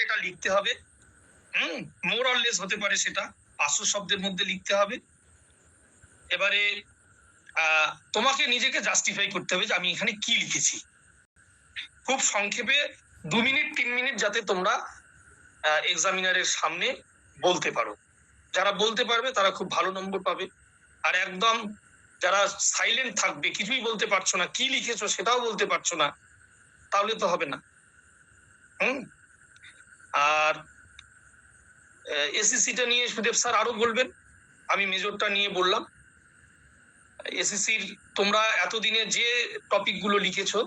এটা লিখতে হবে। মোর অর লেস হতে পারে, সেটা 500 শব্দের মধ্যে লিখতে হবে। এবারে তোমাকে নিজেকে জাস্টিফাই করতে হবে যে আমি এখানে কি লিখেছি। খুব সংক্ষেপে 2 মিনিট 3 মিনিট যাতে তোমরা এক্সামিনারের সামনে বলতে পারো। যারা বলতে পারবে তারা খুব ভালো নম্বর পাবে। আর একদম যারা সাইলেন্ট থাকবে, কিছুই বলতে পারছো না, কি লিখেছো সেটাও বলতে পারছো না, তাহলে তো হবে না। আর এসএসসিটা নিয়ে সুদেব স্যার আরো বলবেন, আমি মেজরটা নিয়ে বললাম। এসএসসির তোমরা এতদিনে যে টপিক গুলো লিখেছো,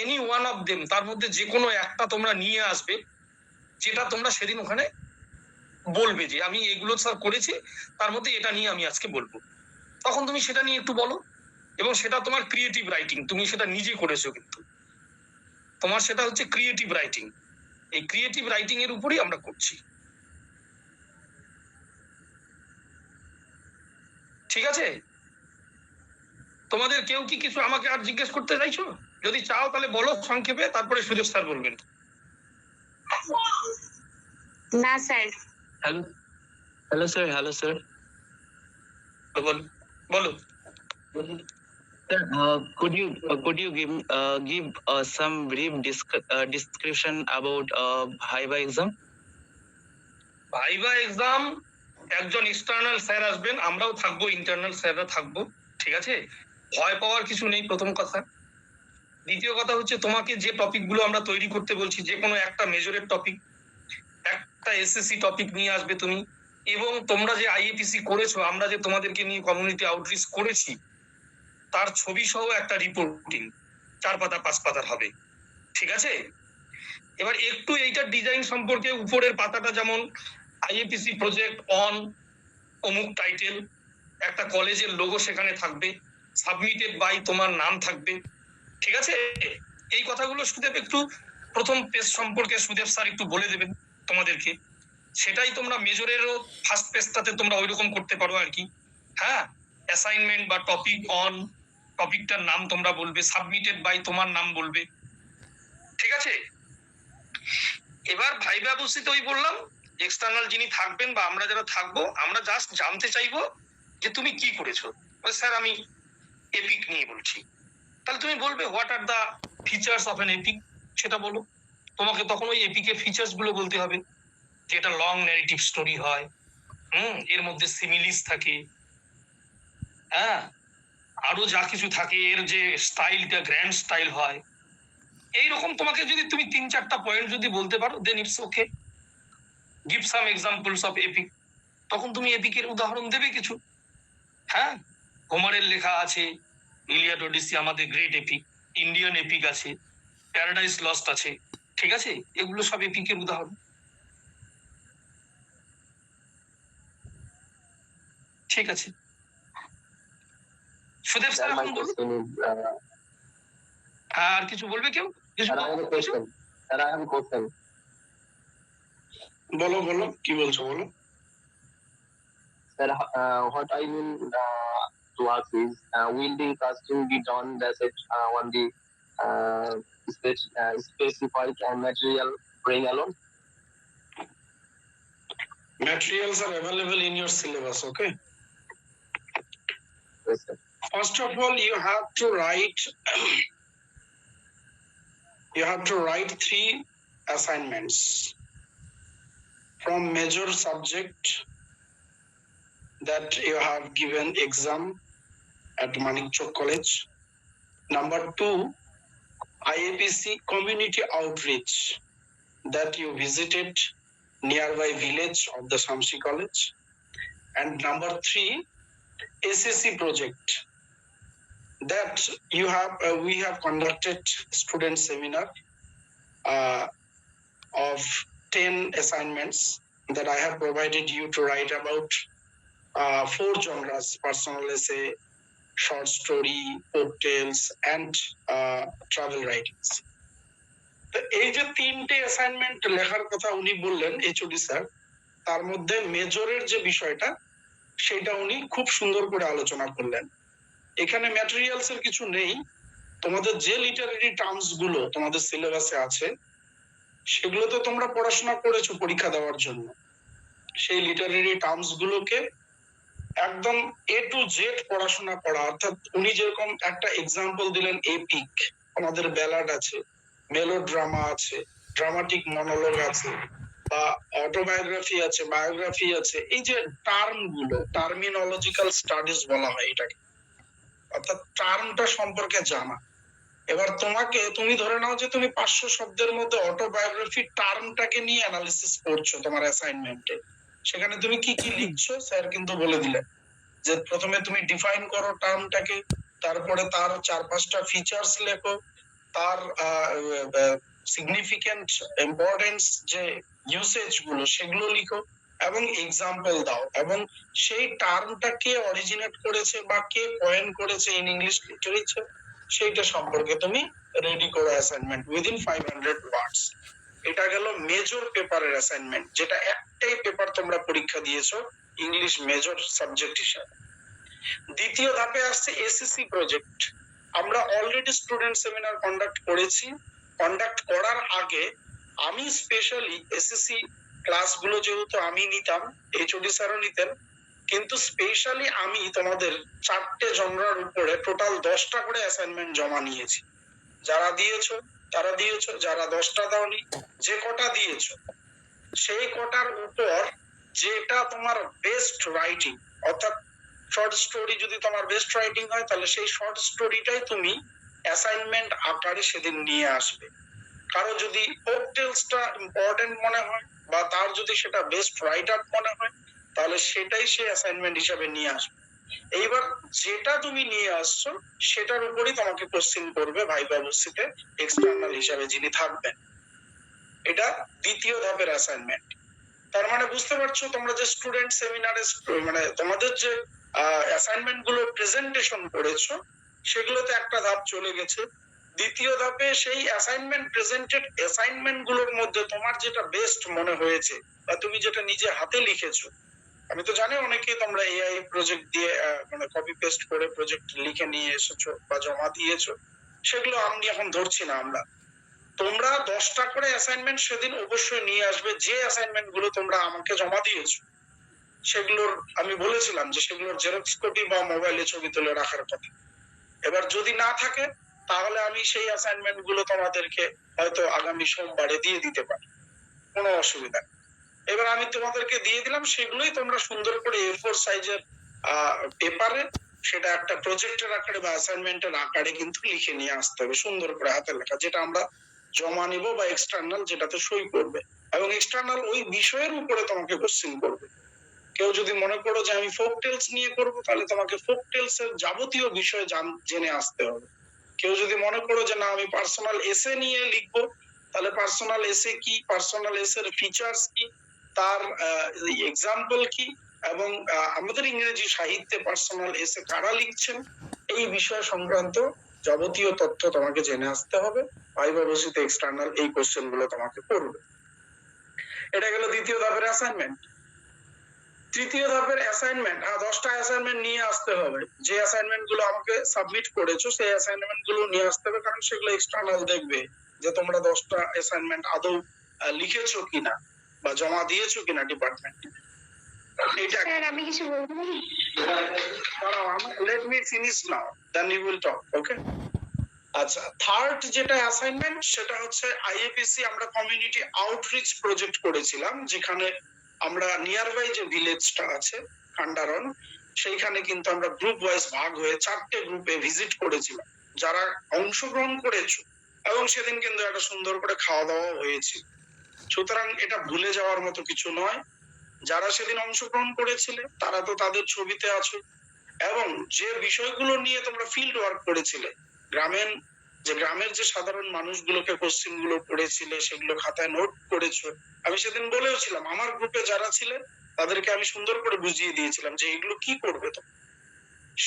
এনি ওয়ান অফ দেম, তার মধ্যে যে কোনো একটা তোমরা নিয়ে আসবে, যেটা তোমরা সেদিন ওখানে বলবে যে আমি এগুলো স্যার করেছি, তার মধ্যে এটা নিয়ে আমি আজকে বলবো। তখন তুমি সেটা নিয়ে একটু বলো, এবং সেটা তোমার ক্রিয়েটিভ রাইটিং, তুমি সেটা নিজে করেছো, কিন্তু তোমার সেটা হচ্ছে ক্রিয়েটিভ রাইটিং। এই ক্রিয়েটিভ রাইটিং এর উপরই আমরা করছি। ঠিক আছে? তোমাদের কেউ কি কিছু আমাকে আর জিজ্ঞেস করতে চাইছো? যদি চাও তাহলে বলো সংক্ষেপে, তারপরে সুযোগ স্যার বলবেন। না sir. Hello sir. Hello sir. বলো। Could you give some brief description about Viva exam? Viva exam একজন এক্সটার্নাল স্যার আসবেন, আমরাও থাকবো, ইন্টারনাল স্যাররা থাকবো। ঠিক আছে? ভয় পাওয়ার কিছু নেই, প্রথম কথা। দ্বিতীয় কথা হচ্ছে, তোমাকে যে টপিক গুলো আমরা তৈরি করতে বলছি, যে কোনো একটা মেজরের টপিক, একটা এসএসসি টপিক নিয়ে আসবে তুমি, এবং তোমরা যে আইএপিসি করেছো, আমরা যে তোমাদেরকে নিয়ে কমিউনিটি আউটরিচ করেছি, তার ছবি সহ একটা রিপোর্টিং 4 পাতা 5 পাতার হবে। ঠিক আছে? এবার একটু এইটার ডিজাইন সম্পর্কে, উপরের পাতাটা যেমন আইএপিসি প্রজেক্ট অন অমুক টাইটেল, একটা কলেজের লোগো সেখানে থাকবে, সাবমিটেড বাই তোমার নাম থাকবে। ঠিক আছে? এই কথাগুলো সুদেব একটু প্রথম পেজ সম্পর্কে সুদেব স্যার একটু বলে দেবেন তোমাদেরকে। সেটাই তোমরা মেজরেরও ফার্স্ট পেজটাতে তোমরা ওইরকম করতে পারো আর কি। হ্যাঁ, অ্যাসাইনমেন্ট বা টপিক অন, টপিকটার নাম তোমরা বলবে, সাবমিটেড বাই তোমার নাম বলবে। ঠিক আছে? এবার ভাইবা বসিতে ওই বললাম, এক্সটার্নাল যিনি থাকবেন বা আমরা যারা থাকবো, আমরা জাস্ট জানতে চাইবো যে তুমি কি করেছো। স্যার আমি এপিক নিয়ে বলছি। তাহলে তুমি বলবে what are the features of an epic, সেটা বলো। তোমাকে তখন ওই এপিকের ফিচার্স গুলো বলতে হবে, যে এটা লং ন্যারেটিভ স্টোরি হয়, এর মধ্যে সিমিলিস থাকে, হ্যাঁ, আরো যা কিছু থাকে, এর যে স্টাইলটা গ্র্যান্ড স্টাইল হয়, এইরকম তোমাকে যদি তুমি 3-4টা পয়েন্ট যদি বলতে পারো, then it's okay. Give some examples of epic, তখন তুমি এপিকের উদাহরণ দেবে কিছু। হ্যাঁ, হোমারের লেখা আছে, ইলিয়াড ওডিসি আমাদের গ্রেট এপিক, ইন্ডিয়ান এপিক আছে, প্যারাডাইস লস্ট আছে। ঠিক আছে? এগুলো সব এপিকের উদাহরণ। ঠিক আছে? সুদেব স্যার এখন বলুন। আর কিছু বলবে কেউ? বলো বলো, কি বলছো বলো। Sir, what I mean to ask is, will the casting be done on the specified material bring alone? Materials are available in your syllabus, okay? Yes, sir. First of all, you have to write 3 assignments from major subject that you have given exam at Manikchok College. Number 2, IAPC community outreach that you visited nearby village of the Shamsi College. And number 3, SSC project that you have we have conducted student seminar of 10 assignments that I have provided you to write about 4 genres: personal essay, short story, folk tales, and travel writings. তো এই যে 3টে assignment লেখার কথা উনি বললেন HOD sir, তার মধ্যে মেজরের যে বিষয়টা সেটা উনি খুব সুন্দর করে আলোচনা করলেন। এখানে ম্যাটেরিয়ালস এর কিছু নেই, তোমাদের যে লিটারেরি টার্মস গুলো তোমাদের সিলেবাসে আছে সেগুলো তো তোমরা পড়াশোনা করেছো পরীক্ষা দেওয়ার জন্য। সেই লিটারেরি টার্মস গুলোকে একদম এ টু জেড পড়াশোনা করা, অর্থাৎ উনি যেরকম একটা এক্সাম্পল দিলেন, এপিক, আমাদের ব্যালাড আছে, মেলোড্রামা আছে, ড্রামাটিক মনোলগ আছে, বা অটোবায়োগ্রাফি আছে, বায়োগ্রাফি আছে, এই যে টার্ম গুলো, টার্মিনোলজিক্যাল স্টাডিজ বলা হয় এটাকে, অর্থাৎ টার্মটা সম্পর্কে জানা। এবার তুমি ধরে নাও যে তুমি 500 শব্দের মধ্যে অটোবায়োগ্রাফি টার্মটাকে নিয়ে অ্যানালিসিস করছো তোমার অ্যাসাইনমেন্টে। সেখানে তুমি কি কি লিখছো স্যার কিন্তু বলে দিলেন, যে প্রথমে তুমি ডিফাইন করো টার্মটাকে, তারপরে তার 4-5টা ফিচার্স লেখো, তার সিগনিফিকেন্ট ইম্পর্টেন্স যে ইউসেজ গুলো সেগুলো লিখো, এবং এক্সাম্পল দাও, এবং সেই টার্মটা কে অরিজিনেট করেছে বা কে কয়েন করেছে ইন ইংলিশ লিটারেচার সেইটা সম্পর্কে তুমি রেডি করো অ্যাসাইনমেন্ট উইদিন 500 ওয়ার্ডস। এটা গেল মেজর পেপারের অ্যাসাইনমেন্ট, যেটা একটাই পেপার তোমরা পরীক্ষা দিয়েছো ইংলিশ মেজর সাবজেক্ট হিসাবে। দ্বিতীয় ধাপে আসছে এসএসসি প্রজেক্ট। আমরা অলরেডি স্টুডেন্ট সেমিনার কন্ডাক্ট করেছি। কন্ডাক্ট করার আগে আমি স্পেশালি এসএসসি ক্লাসগুলো যেহেতু আমি নিতাম, এইচওডি স্যারও নিতেন, কিন্তু স্পেশালি আমি তোমাদের 4টে জনরার উপরে টোটাল 10টা করে অ্যাসাইনমেন্ট জমা নিয়েছি। যারা দিয়েছো তারা দিয়েছো, যারা 10টা দাওনি যে কটা দিয়েছো সেই কটার উপর যেটা তোমার বেস্ট রাইটিং, অর্থাৎ শর্ট স্টোরি যদি তোমার বেস্ট রাইটিং হয় তাহলে সেই শর্ট স্টোরিটাই তুমি অ্যাসাইনমেন্ট আকারে সেদিন নিয়ে আসবে। কারো যদি ফোক টেলসটা ইম্পর্টেন্ট মনে হয় বা তার যদি সেটা বেস্ট রাইট আপ মনে হয় তাহলে সেটাই সে অ্যাসাইনমেন্ট হিসাবে নিয়ে আসবে। এইবার যেটা তুমি নিয়ে আসছো সেটার উপরই তোমাকে কোশ্চেন করবে ভাইবা বসিতে এক্সটার্নাল হিসাবে যিনি থাকবেন। এটা দ্বিতীয় ধাপের অ্যাসাইনমেন্ট। তার মানে বুঝতে পারছো তোমরা যে স্টুডেন্ট সেমিনারে মানে তোমাদের যে অ্যাসাইনমেন্ট গুলো প্রেজেন্টেশন করেছো সেগুলোতে একটা ধাপ চলে গেছে। দ্বিতীয় ধাপে সেই অ্যাসাইনমেন্ট প্রেজেন্টেড অ্যাসাইনমেন্ট গুলোর মধ্যে তোমার যেটা বেস্ট মনে হয়েছে বা তুমি যেটা নিজে হাতে লিখেছো, আমি তো জানি অনেকেই তোমরা এআই প্রজেক্ট দিয়ে মানে কপি পেস্ট করে প্রজেক্ট লিখে নিয়ে এসেছো বা জমা দিয়েছো, সেগুলো আমি এখন ধরছি না। আমরা তোমরা 10টা করে অ্যাসাইনমেন্ট সেদিন অবশ্যই নিয়ে আসবে। যে অ্যাসাইনমেন্ট গুলো তোমরা আমাকে জমা দিয়েছো সেগুলোর আমি বলেছিলাম যে সেগুলোর জেরক্স কপি বা মোবাইলে ছবি তুলে রাখার কথা। এবার যদি না থাকে তাহলে আমি সেই অ্যাসাইনমেন্ট গুলো তোমাদেরকে হয়তো আগামী সোমবারে দিয়ে দিতে পারি, কোনো অসুবিধা নেই। এবার আমি তোমাদেরকে দিয়ে দিলাম, সেগুলোই তোমরা সুন্দর করে A4 সাইজের পেপারে সেটা একটা প্রজেক্টের আকারে বা অ্যাসাইনমেন্টের আকারে কিন্তু লিখে নিয়ে আসতে হবে সুন্দর করে হাতের লেখা, যেটা আমরা জমা নিব বা এক্সটার্নাল যেটাতে সই করবে, এবং এক্সটার্নাল ওই বিষয়ের উপরে তোমাকে কোশ্চেন করবে। কেউ যদি মনে করো যে আমি ফোক টেলস নিয়ে করবো তাহলে তোমাকে ফোক টেলস এর যাবতীয় বিষয় জেনে আসতে হবে। কেউ যদি মনে করো যে না আমি পার্সোনাল এসে নিয়ে লিখবো তাহলে পার্সোনাল এসে কি, পার্সোনাল এসের ফিচার্স কি, তার এক্সাম্পল কি, এবং আমাদের ইংরেজি সাহিত্যে পার্সোনাল এসে কারা লিখছেন এই বিষয় সংক্রান্ত যাবতীয় তথ্য তোমাকে জেনে আসতে হবে। ভাইবা বসিতে এক্সটার্নাল এই কোশ্চেন গুলো তোমাকে করবে। এটা গেল দ্বিতীয় ধাপের অ্যাসাইনমেন্ট। তৃতীয় ধাপের অ্যাসাইনমেন্ট, 10টা অ্যাসাইনমেন্ট নিয়ে আসতে হবে। যে অ্যাসাইনমেন্ট গুলো আমাকে সাবমিট করেছো সেই অ্যাসাইনমেন্ট গুলো নিয়ে আসতে হবে, কারণ সেগুলো এক্সটার্নাল দেখবে যে তোমরা 10টা অ্যাসাইনমেন্ট আদৌ লিখেছো কিনা বা জমা দিয়েছো কিনা ডিপার্টমেন্টে। এটা স্যার আমি কিছু বলবো? Let me finish now then you will talk, okay? আচ্ছা, থার্ড যেটা অ্যাসাইনমেন্ট সেটা হচ্ছে আইএপিসি আমরা কমিউনিটি আউটরিচ প্রজেক্ট করেছিলাম, যেখানে আমরা নিয়ার বাই যে ভিলেজটা আছে খান্ডারন, সেইখানে কিন্তু আমরা গ্রুপ ওয়াইজ ভাগ হয়ে 4টে গ্রুপে ভিজিট করেছিলাম। যারা অংশগ্রহণ করেছো এবং সেদিন কিন্তু একটা সুন্দর করে খাওয়া দাওয়া হয়েছে, সুতরাং এটা ভুলে যাওয়ার মতো কিছু নয়। যারা সেদিন অংশগ্রহণ করেছিলে তারা তো তাদের ছবিতে আছো, এবং যে বিষয়গুলো নিয়ে তোমরা ফিল্ড ওয়ার্ক করেছিলে, গ্রামের যে সাধারণ মানুষগুলোকে কোশ্চেন গুলো পড়েছিলে সেগুলো খাতায় নোট করেছো। আমি সেদিন বলেওছিলাম আমার গ্রুপে যারা ছিলেন তাদেরকে আমি সুন্দর করে বুঝিয়ে দিয়েছিলাম যে এগুলো কি করবে। তো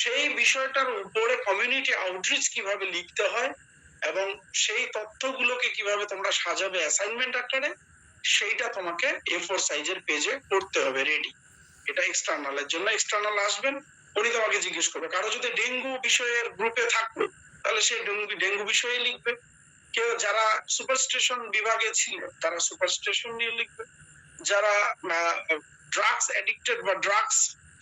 সেই বিষয়টার উপরে কমিউনিটি আউটরিচ কিভাবে লিখতে হয় এবং সেই তথ্যগুলোকে কিভাবে তোমরা সাজাবে অ্যাসাইনমেন্ট আকারে, সেইটা তোমাকে A4 সাইজের পেজে করতে হবে রেডি। এটা এক্সটার্নালের জন্য, এক্সটার্নাল আসবেন উনি তোমাকে জিজ্ঞেস করবে। কারো যদি ডেঙ্গু বিষয়ের গ্রুপে থাকবে তাহলে সে ডেঙ্গু বিষয়ে লিখবে, কেউ যারা সুপারস্টেশন বিভাগে ছিল তারা সুপারস্টেশন নিয়ে লিখবে, যারা ড্রাগস এডিক্টেড বা ড্রাগস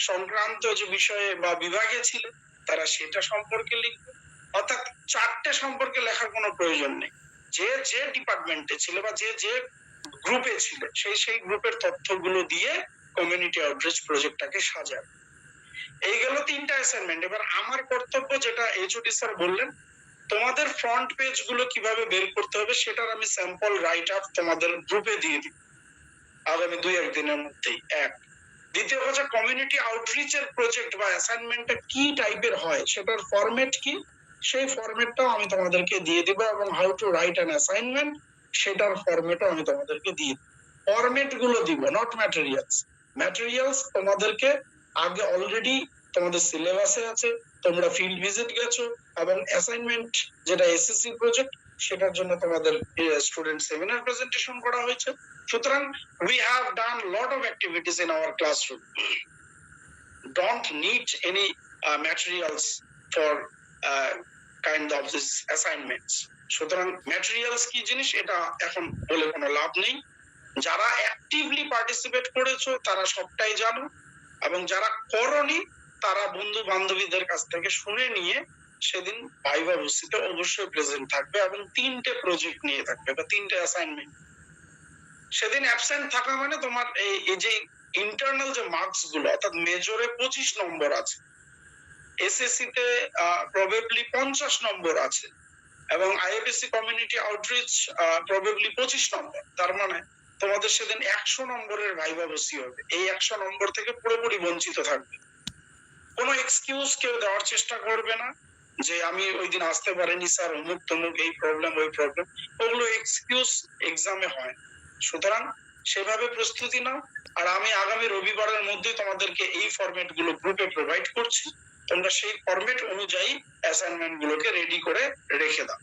সংক্রান্ত যে বিষয়ে বা বিভাগে ছিল তারা সেটা সম্পর্কে লিখবে। অর্থাৎ চারটে সম্পর্কে লেখার কোনো প্রয়োজন নেই, যে যে ডিপার্টমেন্টে ছিল বা যে যে গ্রুপে ছিল সেই গ্রুপের তথ্যগুলো দিয়ে কমিউনিটি আউটরিচ প্রজেক্টটাকে সাজাবে। এই গেল 3টা অ্যাসাইনমেন্ট। এবার আমার কর্তব্য, যেটা এইচওডি স্যার বললেন, তোমাদের ফ্রন্ট পেজ গুলো কিভাবে বের করতে হবে সেটার আমি স্যাম্পল রাইট আপ তোমাদের গ্রুপে দিয়ে দিব আগামী 2-1 দিনের মধ্যেই। এক, দ্বিতীয় কথা, কমিউনিটি আউটরিচের প্রজেক্ট বা অ্যাসাইনমেন্টটা কি টাইপের হয় সেটার ফরম্যাট কি, সেই ফরম্যাটটাও আমি তোমাদেরকে দিয়ে দিব, এবং how to write an assignment সেটার ফরম্যাটও আমি তোমাদেরকে দিয়ে দিব। ফরম্যাট গুলো দিব, নট ম্যাটেরিয়ালস। ম্যাটেরিয়ালস তোমাদেরকে আগে অলরেডি তোমাদের সিলেবাসে আছে, তোমরা ফিল্ড ভিজিট গেছো, এবং অ্যাসাইনমেন্ট যেটা এসএসসি প্রজেক্ট সেটার জন্য তোমাদের স্টুডেন্ট সেমিনার প্রেজেন্টেশন করা হয়েছে। সুতরাং we have done lot of activities in our classroom. Don't need any materials for kind of this assignments. সুতরাং ম্যাটেরিয়ালস কি জিনিস এটা এখন বলে কোনো লাভ নেই। যারা অ্যাক্টিভলি পার্টিসিপেট করেছো তারা সবটাই জানো, এবং যারা করনি তারা বন্ধু বান্ধবীদের কাছ থেকে শুনে নিয়ে সেদিন ভাইভা ভর্সিতে অবশ্যই প্রেজেন্ট থাকবে, এবং 3টে প্রজেক্ট নিয়ে থাকবে বা 3টে অ্যাসাইনমেন্ট। সেদিন অ্যাবসেন্ট থাকা মানে তোমার এই যে ইন্টারনাল যে মার্কস গুলো, অর্থাৎ মেজরে 25 নম্বর আছে, এসএসসি তে প্রবাবলি 50 নম্বর আছে, এবং আইএফএসসি কমিউনিটি আউটরিচ প্রবাবলি 25 নম্বর। তার মানে তোমাদের সেদিন 100 নম্বরের ভাইভা ভর্সি হবে। এই 100 নম্বর থেকে পুরোপুরি বঞ্চিত থাকবে। কোনো এক্সকিউজ কেউ দেওয়ার চেষ্টা করবে না যে আমি ওই দিন আসতে পারিনি স্যার, অমুক তমুক, এই প্রবলেম ওই প্রবলেম, ওগুলো এক্সকিউজ এক্সামে হয়। সুতরাং সেভাবে প্রস্তুতি নাও। আর আমি আগামী রবিবারের মধ্যে তোমাদেরকে এই ফরম্যাট গুলো গ্রুপে প্রোভাইড করছি, তোমরা সেই ফরম্যাট অনুযায়ী অ্যাসাইনমেন্ট গুলোকে রেডি করে রেখে দাও।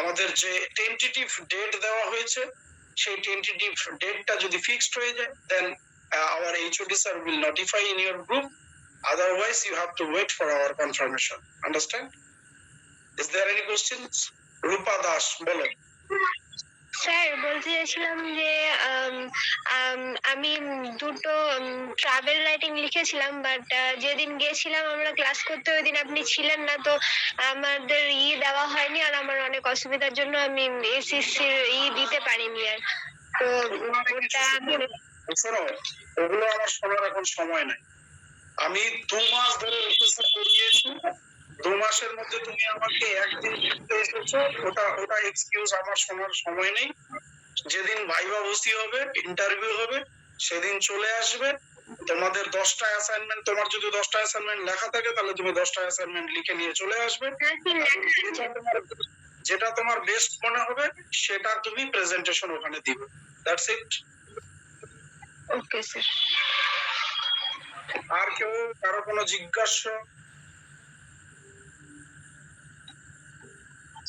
আমাদের যে টেন্টেটিভ ডেট দেওয়া হয়েছে সেই টেন্টেটিভ ডেটটা যদি ফিক্সড হয়ে যায়, দেন our HOD sir will notify in your group. Otherwise you have to wait for our confirmation. Understand? Is there any questions? Rupa Das, bolo. Sir বলতে চাইছিলাম যে আমি দুটো ট্রাভেল রাইটিং লিখেছিলাম, বাট যেদিন গিয়েছিলাম আমরা ক্লাস করতে ওই দিন আপনি ছিলেন না, তো আমাদের দেওয়া হয়নি, আর আমার অনেক অসুবিধার জন্য আমি এসএসসির দিতে পারিনি। আর তো ওটা শোনো, ওগুলো আমার শোনার এখন সময় নাই। আমি 2 মাস ধরে অফিসে করিয়েছি, 2 মাসের মধ্যে তুমি আমাকে একদিন লিখতে এসেছো, ওটা এক্সকিউজ আমার শোনার সময় নেই। যেদিন ভাইভা ভর্সি হবে, ইন্টারভিউ হবে, সেদিন চলে আসবে। তোমাদের 10টা অ্যাসাইনমেন্ট, তোমার যদি 10টা অ্যাসাইনমেন্ট লেখা থাকে তাহলে তুমি 10টা অ্যাসাইনমেন্ট লিখে নিয়ে চলে আসবে। যেটা তোমার বেস্ট মনে হবে সেটা তুমি প্রেজেন্টেশন ওখানে দিবে। That's it. Okay sir. আর কেউ কারো কোনো জিজ্ঞাসা?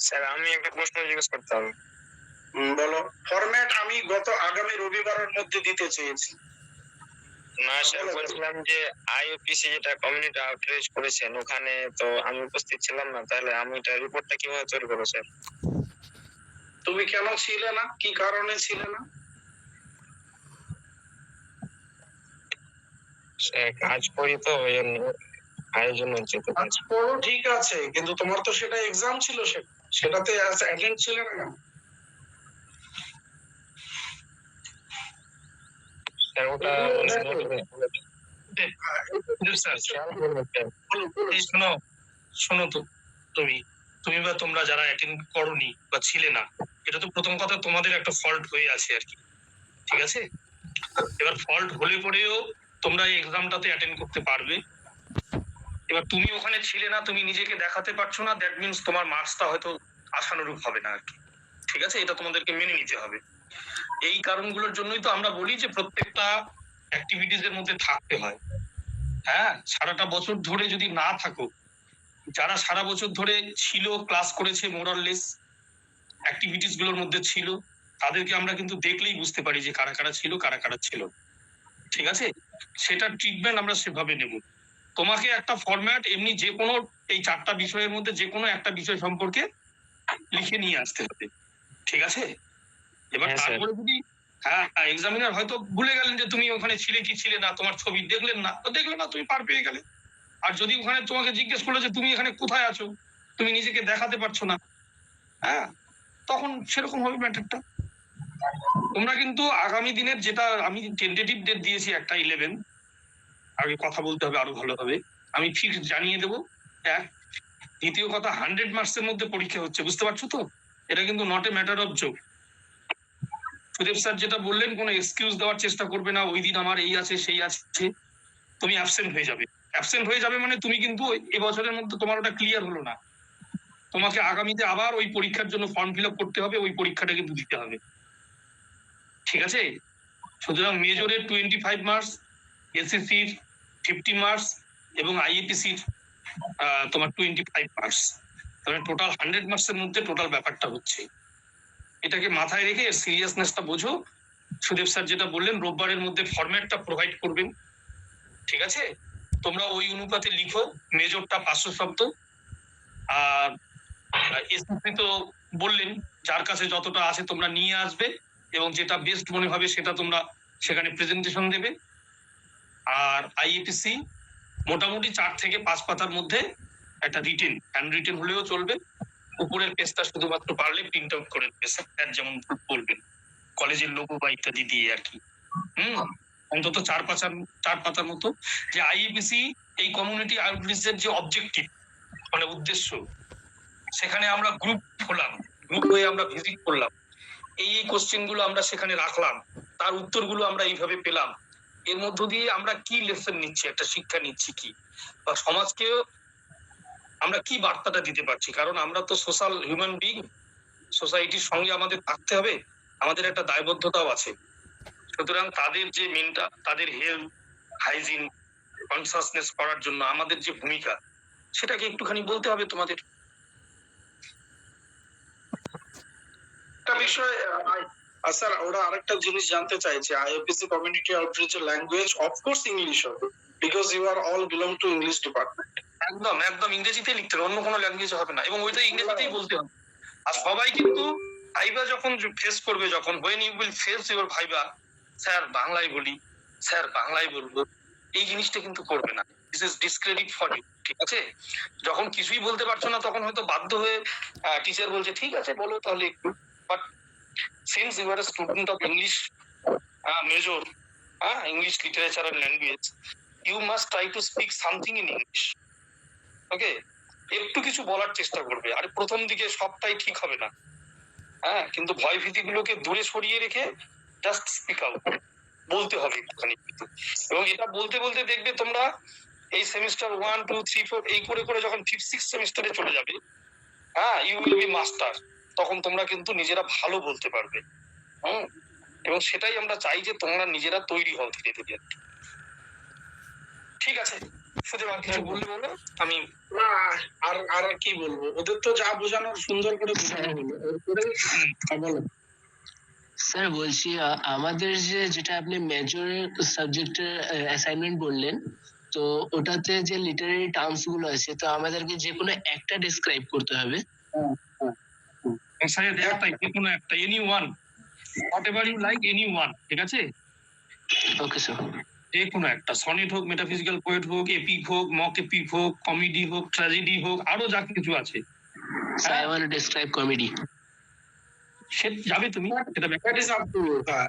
স্যার আমি একটা প্রশ্ন জিজ্ঞেস করতাম। বলো। ফরম্যাট আমি আগামী রবিবারের মধ্যে দিতে চেয়েছি। না স্যার, বলছিলাম যে আইইউপিসি যেটা কমিউনিটি আউটরিচ করেছেন ওখানে তো আমি উপস্থিত ছিলাম না, তাহলে আমি এটা রিপোর্টটা কিভাবে তৈরি করবো স্যার? তুমি কেন ছিলে না, কি কারণে ছিলে না? কাজ করি তো ওই জন্য আয়োজন হচ্ছে তো কাজ। পড়ো ঠিক আছে, কিন্তু তোমার তো সেটা এক্সাম ছিল, সেটাতে অ্যাটেন্ড ছিলে না কেন? স্যার ওটা শোনো তো, তুমি বা তোমরা যারা অ্যাটেন্ড করনি বা ছিলে না, এটা তো প্রথম কথা তোমাদের একটা ফল্ট হয়ে আছে আর কি, ঠিক আছে? এবার ফল্ট হলে পরেও তোমরা এই এক্সামটাতে অ্যাটেন্ড করতে পারবে। এবার তুমি ওখানে ছিলে না, তুমি নিজেকে দেখাতে পারছো না, দ্যাট মিনস তোমার মার্কসটা হয়তো আশানুরূপ হবে না আর কি, ঠিক আছে? এটা তোমাদেরকে মেনে নিতে হবে। এই কারণগুলোর জন্যই তো আমরা বলি যে প্রত্যেকটা অ্যাক্টিভিটিস এর মধ্যে থাকতে হয়। হ্যাঁ, সারাটা বছর ধরে যদি না থাকো, যারা সারা বছর ধরে ছিল, ক্লাস করেছে, মোরাললেস অ্যাক্টিভিটিস গুলোর মধ্যে ছিল, তাদেরকে আমরা কিন্তু দেখলেই বুঝতে পারি যে কারা কারা ছিল, কারা কারা ছিল, ঠিক আছে? সেটার ট্রিটমেন্ট আমরা সেভাবে নেব। তোমাকে একটা ফরম্যাট এমনি যে কোনো এই 4টা বিষয়ের মধ্যে যে কোনো একটা বিষয় সম্পর্কে লিখে নিয়ে আসতে হবে, ঠিক আছে? এবার হ্যাঁ, স্যার। তারপরে যদি এক্সামিনার হয়তো ভুলে গেলেন যে তুমি ওখানে ছিলে কি ছিলে না, তোমার ছবি দেখলেন না, তো দেখলে না, তুমি পার পেয়ে গেলে। আর যদি ওখানে তোমাকে জিজ্ঞেস করলো যে তুমি এখানে কোথায় আছো, তুমি নিজেকে দেখাতে পারছো না, হ্যাঁ, তখন সেরকম হবে ম্যাটারটা। তোমরা কিন্তু আগামী দিনের, যেটা আমি টেন্টেটিভ ডেট দিয়েছি একটা 11, আগে কথা বলতে হবে আরো ভালোভাবে, আমি ফিক্স জানিয়ে দেবো। এক, দ্বিতীয় কথা, 100 মার্কসের মধ্যে পরীক্ষা হচ্ছে, বুঝতে পারছো তো? এটা কিন্তু not a matter of joke. Sudeb sir যেটা বললেন, কোনো এক্সকিউজ দেওয়ার চেষ্টা করবে না, ওই দিন আমার এই আছে সেই আছে, তুমি অ্যাবসেন্ট হয়ে যাবে। অ্যাবসেন্ট হয়ে যাবে মানে তুমি কিন্তু এবছরের মধ্যে তোমার ওটা ক্লিয়ার হলো না, তোমাকে আগামীতে আবার ওই পরীক্ষার জন্য ফর্ম ফিল আপ করতে হবে, ওই পরীক্ষাটা কিন্তু দিতে হবে, ঠিক আছে? সুতরাং মেজরের 25 মার্কস, এসএসসির 50 মার্কস এবং আইএপিসির তোমার 25 মার্কস, তাহলে টোটাল 100 মার্কসের মধ্যে টোটাল ব্যাপারটা হচ্ছে। এটাকে মাথায় রেখে সিরিয়াসনেসটা বোঝো। সুদেব স্যার যেটা বললেন, রোববারের মধ্যে ফরম্যাটটা প্রোভাইড করবেন, ঠিক আছে? তোমরা ওই অনুপাতে লিখো, মেজরটা 500 শব্দ, আর এসএসসি তো বললেন যার কাছে যতটা আছে তোমরা নিয়ে আসবে, এবং যেটা বেস্ট মনে হবে সেটা তোমরা সেখানে প্রেজেন্টেশন দেবে। আর আইএপিসি মোটামুটি 4 থেকে 5 পাতার মধ্যে একটা রিটেন, হ্যান্ড রিটেন হলেও চলবে, উপরের পেজটা শুধুমাত্র পারলে প্রিন্ট আউট করে দেবে, স্যার যেমন বলবেন, কলেজের লোগো বা ইত্যাদি দিয়ে আর কি। অন্তত 4 পাতার মতো, যে আইএপিসি এই কমিউনিটি আউটরিচের যে অবজেক্টিভ, মানে উদ্দেশ্য, সেখানে আমরা গ্রুপ হলাম, গ্রুপ হয়ে আমরা ভিজিট করলাম, এই কোশ্চেন গুলো আমরা সেখানে রাখলাম, তার উত্তরগুলো আমরা এইভাবে পেলাম, এর মধ্য দিয়ে আমরা কি লেসন নিচ্ছি, একটা শিক্ষা নিচ্ছি কি, বা সমাজকে আমরা কি বার্তাটা দিতে পারছি। কারণ আমরা তো সোশ্যাল হিউম্যান বিং, সোসাইটির সঙ্গে আমাদের থাকতে হবে, আমাদের একটা দায়বদ্ধতাও আছে। সুতরাং তাদের যে মেনটা, তাদের হেলথ হাইজিন কনসাসনেস করার জন্য আমাদের যে ভূমিকা, সেটাকে একটুখানি বলতে হবে তোমাদের। একটা বিষয় স্যার, ওরা আরেকটা জিনিস জানতে চাইছে, আইএপিসি কমিউনিটি আউটরিচের ল্যাঙ্গুয়েজ অফকোর্স ইংলিশ হবে, because you are all belong to English department. একদম একদম ইংরেজিতে লিখতে হবে, অন্য কোনো ল্যাঙ্গুয়েজ হবে না, এবং ওইটা ইংরেজিতেই বলতে হবে। আর সবাই কিন্তু ভাইবা যখন ফেস করবে, যখন when you will face your viva, sir বাংলায় বলি, স্যার বাংলায় বলবো, এই জিনিসটা কিন্তু করবে না। This is discredit for you, ঠিক আছে? যখন কিছুই বলতে পারছো না, তখন হয়তো বাধ্য হয়ে টিচার বলছে ঠিক আছে বলো তাহলে একটু, but since you are a student of English major, English literature and language, you must try to speak something in English, okay? একটু কিছু বলার চেষ্টা করবে, আর প্রথম দিকে সবটাই ঠিক হবে না, কিন্তু ভয় ভীতি গুলোকে দূরে সরিয়ে রেখে জাস্ট স্পিক আউট, বলতে হবে একটুখানি কিন্তু। এবং এটা বলতে বলতে দেখবে তোমরা এই সেমিস্টার 1, 2, 3, 4 এই করে করে যখন 5, 6 সেমিস্টারে চলে যাবে, ইউ উইল বি মাস্টার, তখন তোমরা কিন্তু নিজেরা ভালো বলতে পারবে। এবং সেটাই আমরা চাই, যে তোমরা নিজেরা তৈরি হও ধীরে ধীরে। ঠিক আছে, শুধু আর কিছু বললে বলো, আমি না, আর কি বলবো, ওদের তো যা বোঝানোর সুন্দর করে বোঝানো হলো, বলো। স্যার বলছি আমাদের যেটা আপনি মেজর সাবজেক্টের অ্যাসাইনমেন্ট বললেন, তো ওটাতে যে লিটারারি টার্মস গুলো আছে, তো আমাদেরকে যে কোনো একটা ডেসক্রাইব করতে হবে। একটাই, যে কোনো একটা, any one, whatever you like, any one, ঠিক আছে? Okay sir. যে কোনো একটা, সনেট হোক, মেটাফিজিক্যাল পোয়েট হোক, এপিক হোক, মক এপিক হোক, কমেডি হোক, ট্র্যাজেডি হোক, আরো যা কিছু আছে, sir I want to describe comedy. সে যাবে তুমি, সেটা That is up to you, হ্যাঁ।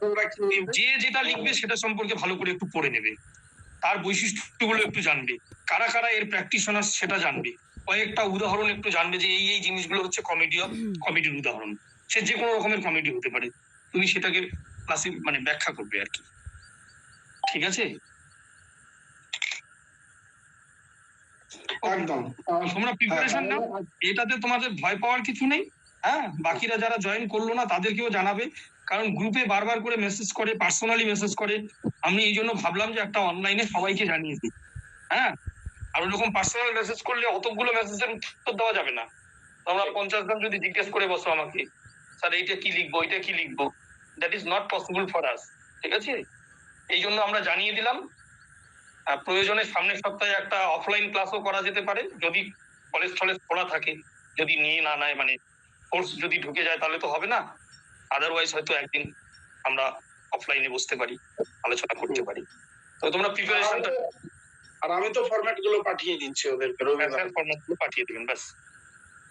তোমরা কি নিবে? যে যেটা লিখবে সেটা সম্পর্কে ভালো করে একটু পড়ে নেবে, তার বৈশিষ্ট্যগুলো একটু জানবে, কারা কারা এর প্র্যাকটিশনার সেটা জানবে, কয়েকটা উদাহরণ একটু জানবে, যে এই এই জিনিসগুলো হচ্ছে কমেডির উদাহরণ, সে যে কোনো রকমের কমেডি হতে পারে, তুমি সেটাকে ক্লাসে মানে ব্যাখ্যা করবে আর কি, ঠিক আছে? একদম। তোমরা প্রিপারেশন নাও, এটাতে তোমাদের ভয় পাওয়ার কিছু নেই। বাকিরা যারা জয়েন করলো না তাদেরকেও জানাবে, কারণ গ্রুপে বারবার করে মেসেজ করে, পার্সোনালি মেসেজ করে, আমি এই জন্য ভাবলাম যে একটা অনলাইনে সবাইকে জানিয়ে দিই। আর ওরকম পার্সোনাল মেসেজ করলে অতগুলো মেসেজের উত্তর দেওয়া যাবে না। তোমরা 50 জন যদি জিজ্ঞেস করে বসো আমাকে, স্যার এইটা কি লিখবো, এটা কি লিখবো, that is not possible for us, ঠিক আছে? এই জন্য আমরা জানিয়ে দিলাম। প্রয়োজনে সামনের সপ্তাহে একটা অফলাইন ক্লাসও করা যেতে পারে, যদি কলেজ খোলা থাকে, যদি নিয়ে না নেয়, মানে কোর্স যদি ঢুকে যায় তাহলে তো হবে না। আদারওয়াইজ হয়তো একদিন আমরা অফলাইনে বসতে পারি, আলোচনা করতে পারি। তো তোমরা প্রিপারেশনটা আর আমি তো ফরম্যাট গুলো পাঠিয়ে দিচ্ছি ওদেরকে রবিবার। ফরম্যাটগুলো পাঠিয়ে দেবেন, ব্যাস।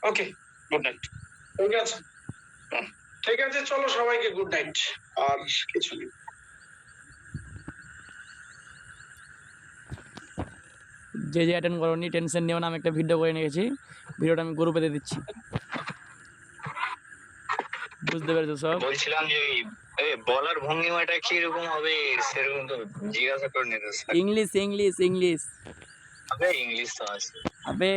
ওকে, গুড নাইট। ঠিক আছে, ঠিক আছে, চলো সবাইকে গুড নাইট। আর কিছু নেই। যে অ্যাটেন্ড করোনি টেনশন নিও না, আমি একটা ভিডিও করে নিয়েছি, ভিডিওটা আমি গ্রুপে দিয়ে দিচ্ছি, বুঝতে পেরেছো সব? বলছিলাম যে এই বলার ভঙ্গিমাটা কি রকম হবে সেরকম তো জিজ্ঞাসা করে নিতে স্যার। ইংলিশ ইংলিশ ইংলিশ আবে ইংলিশ তো আছে। আবে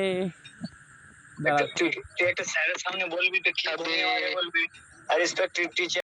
দাঁড়া, তুই একটা স্যারের সামনে বলবি তো কি ভঙ্গিমায় বলবি? আর রেসপেক্টেড টিচার